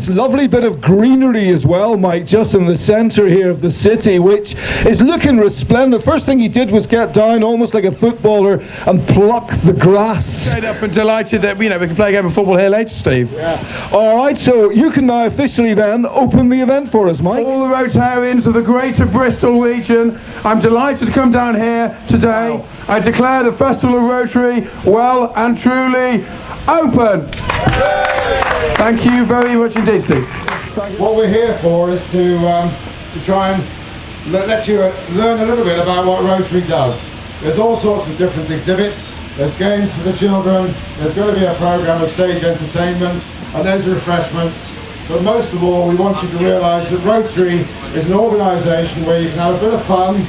this lovely bit of greenery as well, Mike, just in the centre here of the city, which is looking resplendent. First thing he did was get down almost like a footballer and pluck the grass. Straight up and delighted that we can play a game of football here later, Steve. Yeah. All right, so you can now officially then open the event for us, Mike. All the Rotarians of the Greater Bristol region, I'm delighted to come down here today. Wow. I declare the Festival of Rotary well and truly open. Yay! Thank you very much indeed, Steve. What we're here for is to try and let you learn a little bit about what Rotary does. There's all sorts of different exhibits, there's games for the children, there's going to be a programme of stage entertainment, and there's refreshments. But most of all, we want you to realise that Rotary is an organisation where you can have a bit of fun,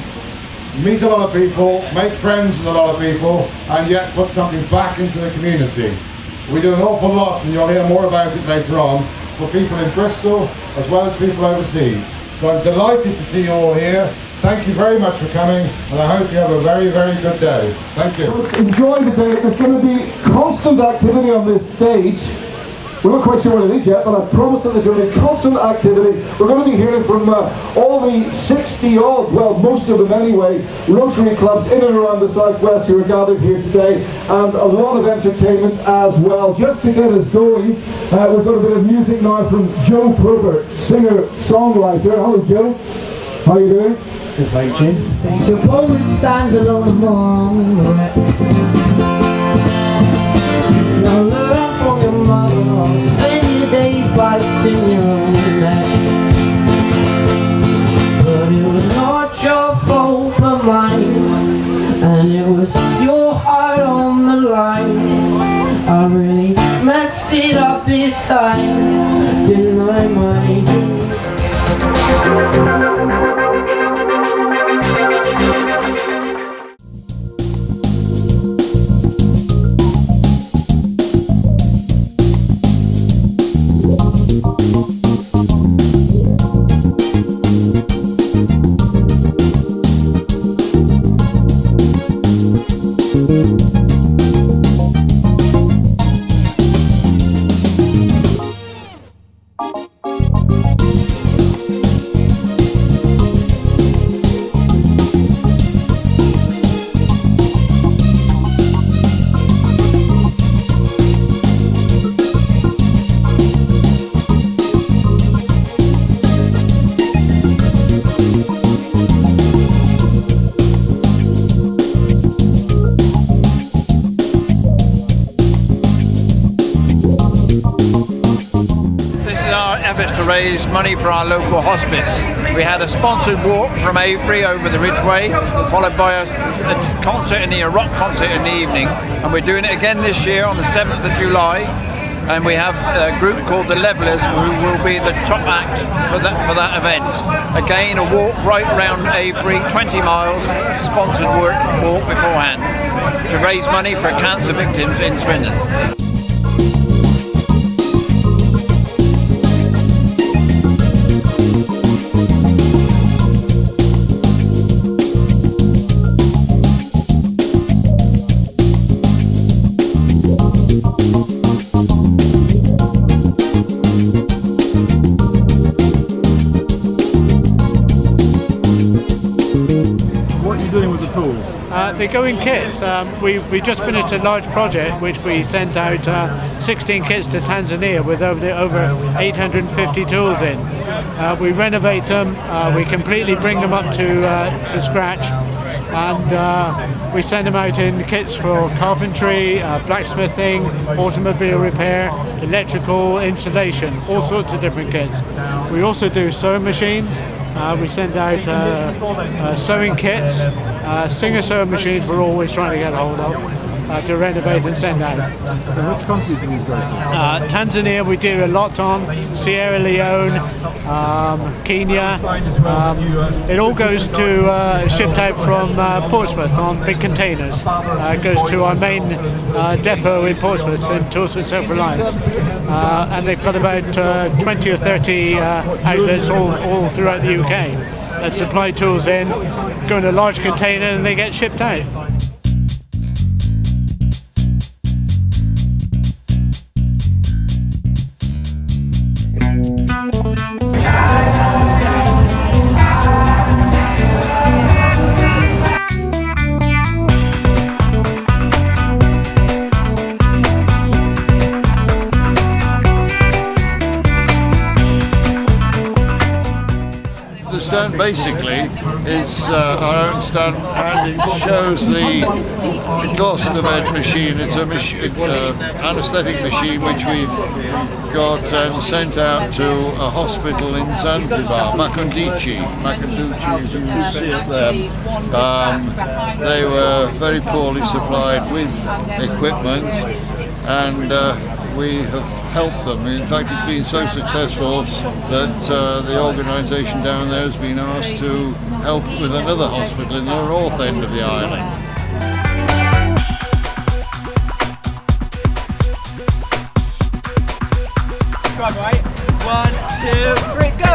meet a lot of people, make friends with a lot of people, and yet put something back into the community. We do an awful lot, and you'll hear more about it later on, for people in Bristol as well as people overseas. So I'm delighted to see you all here. Thank you very much for coming, and I hope you have a very, very good day. Thank you. Enjoy the day. There's going to be constant activity on this stage. We're not quite sure what it is yet, but I promise that there's going to be constant activity. We're going to be hearing from all the 60-odd, well, most of them anyway, Rotary clubs in and around the southwest who are gathered here today, and a lot of entertainment as well. Just to get us going, we've got a bit of music now from Joe Probert, singer-songwriter. Hello, Joe. How are you doing? Good, thank you. So Poland standing on the morning wreck. Now learn from your mother, spend your days biting your own neck. But it was not your fault but mine, and it was your heart on the line. I really messed it up this time, didn't I, mind? Efforts to raise money for our local hospice. We had a sponsored walk from Avebury over the Ridgeway, followed by a concert a rock concert in the evening, and we're doing it again this year on the 7th of July. And we have a group called the Levellers who will be the top act for that event. Again, a walk right around Avebury, 20 miles, sponsored walk beforehand, to raise money for cancer victims in Swindon. They go in kits. We just finished a large project which we sent out 16 kits to Tanzania with over 850 tools in. We renovate them, we completely bring them up to scratch, and we send them out in kits for carpentry, blacksmithing, automobile repair, electrical installation, all sorts of different kits. We also do sewing machines. We send out sewing kits, Singer sewing machines we're always trying to get hold of to renovate and send out. And which countries do you go to? Tanzania we do a lot on, Sierra Leone, Kenya. It all goes to shipped out from Portsmouth on big containers. It goes to our main depot in Portsmouth, in Torswood Self-Reliance. And they've got about 20 or 30 outlets all throughout the UK that supply tools in, go in a large container and they get shipped out. stand basically is our own stand, and it shows the cost of a machine. It's a anaesthetic machine which we've got and sent out to a hospital in Zanzibar, Makunduchi, as you can see it there. They were very poorly supplied with equipment, and we have helped them. In fact, it's been so successful that the organisation down there has been asked to help with another hospital in the north end of the island. Right. 1, 2, 3, go!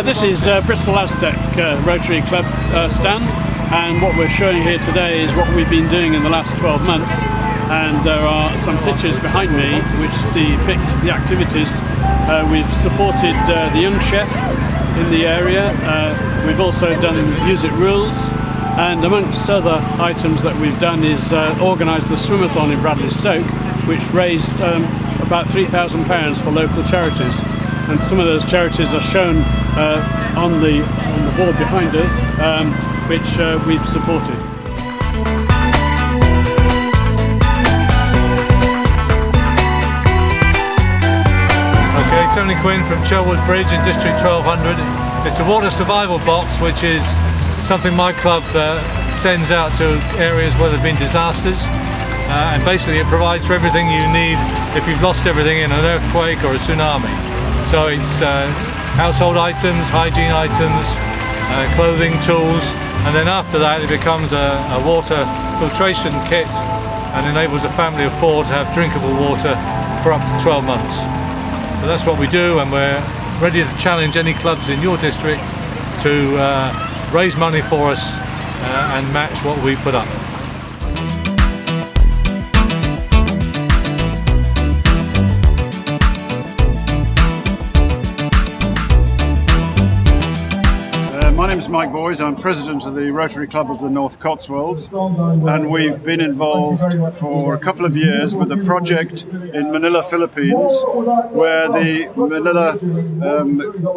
This is Bristol Aztec Rotary Club stand, and what we're showing here today is what we've been doing in the last 12 months, and there are some pictures behind me which depict the activities. We've supported the young chef in the area, we've also done music rules, and amongst other items that we've done is organised the swimathon in Bradley Stoke, which raised about £3,000 for local charities. And some of those charities are shown on the board behind us, which we've supported. Okay, Tony Quinn from Chelwood Bridge in District 1200. It's a water survival box, which is something my club sends out to areas where there have been disasters. And basically it provides for everything you need if you've lost everything in an earthquake or a tsunami. So it's household items, hygiene items, clothing, tools, and then after that it becomes a water filtration kit and enables a family of 4 to have drinkable water for up to 12 months. So that's what we do, and we're ready to challenge any clubs in your district to raise money for us and match what we put up. My name is Mike Boys. I'm president of the Rotary Club of the North Cotswolds, and we've been involved for a couple of years with a project in Manila, Philippines, where the Manila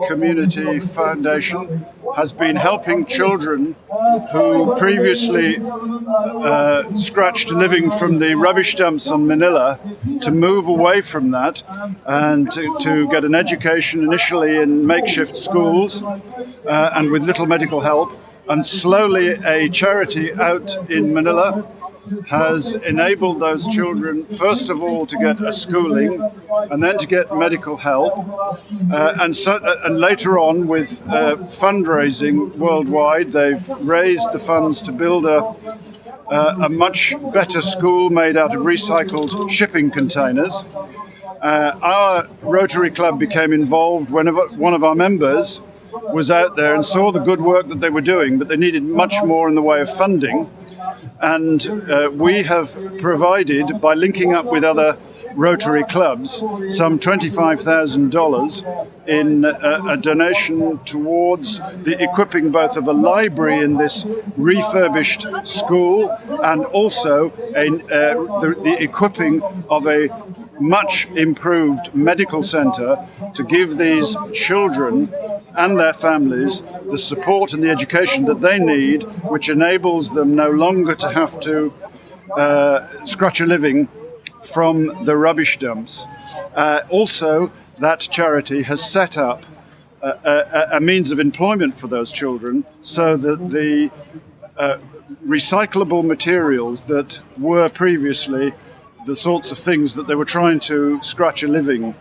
Community Foundation has been helping children who previously scratched a living from the rubbish dumps on Manila to move away from that and to get an education initially in makeshift schools and with little medical help, and slowly a charity out in Manila has enabled those children first of all to get a schooling and then to get medical help, and later on with fundraising worldwide they've raised the funds to build a much better school made out of recycled shipping containers. Our Rotary Club became involved whenever one of our members was out there and saw the good work that they were doing, but they needed much more in the way of funding. And we have provided, by linking up with other Rotary clubs, some $25,000 in a donation towards the equipping both of a library in this refurbished school and also the equipping of a much improved medical centre to give these children and their families the support and the education that they need, which enables them no longer to have to scratch a living from the rubbish dumps. Also, that charity has set up a means of employment for those children so that the recyclable materials that were previously the sorts of things that they were trying to scratch a living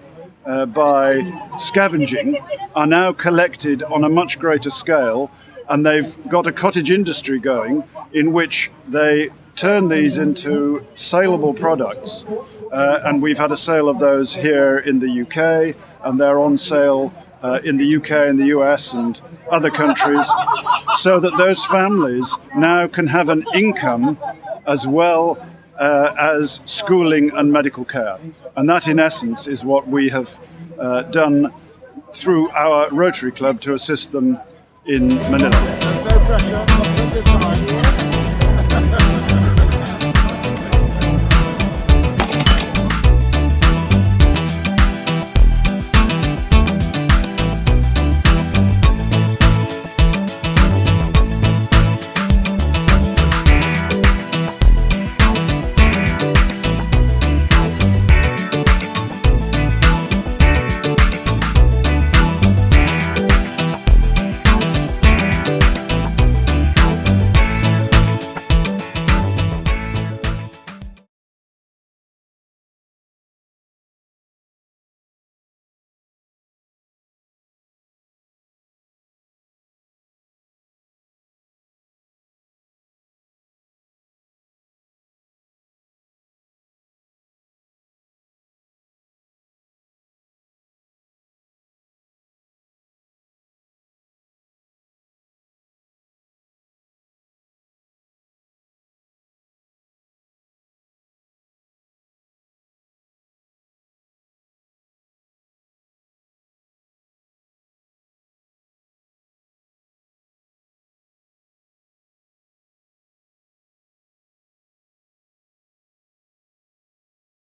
by scavenging are now collected on a much greater scale, and they've got a cottage industry going in which they turn these into saleable products. And we've had a sale of those here in the UK, and they're on sale in the UK and the US and other countries, so that those families now can have an income as well as schooling and medical care. And that, in essence, is what we have done through our Rotary Club to assist them in Manila.